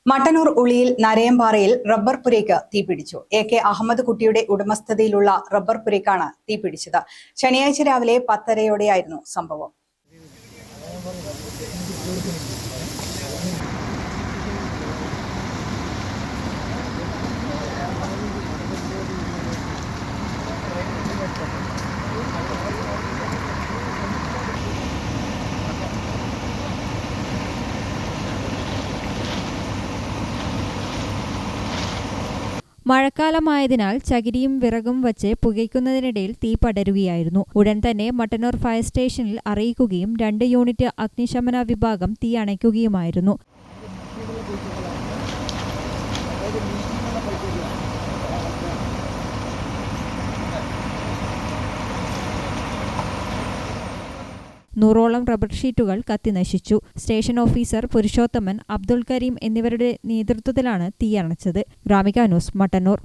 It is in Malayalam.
മട്ടന്നൂർ ഉളിയിൽ നരയമ്പാറയിൽ റബ്ബർ പുരയ്ക്ക് തീപിടിച്ചു. AK അഹമ്മദ് കുട്ടിയുടെ ഉടമസ്ഥതയിലുള്ള റബ്ബർ പുരയ്ക്കാണ് തീപിടിച്ചത്. ശനിയാഴ്ച രാവിലെ 10:30-യോടെയായിരുന്നു സംഭവം. മഴക്കാലമായതിനാൽ ചകിരിയും വിറകും വച്ച് പുകയ്ക്കുന്നതിനിടയിൽ തീ പടരുകയായിരുന്നു. ഉടൻ തന്നെ മട്ടന്നൂർ ഫയർ സ്റ്റേഷനിൽ അറിയിക്കുകയും 2 യൂണിറ്റ് അഗ്നിശമന വിഭാഗം തീ അണയ്ക്കുകയുമായിരുന്നു. നൂറോളം റബ്ബർ ഷീറ്റുകൾ കത്തിനശിച്ചു. സ്റ്റേഷൻ ഓഫീസർ പുരുഷോത്തമൻ, അബ്ദുൾ കരീം എന്നിവരുടെ നേതൃത്വത്തിലാണ് തീയണച്ചത്. ഗ്രാമിക ന്യൂസ്, മട്ടന്നൂർ.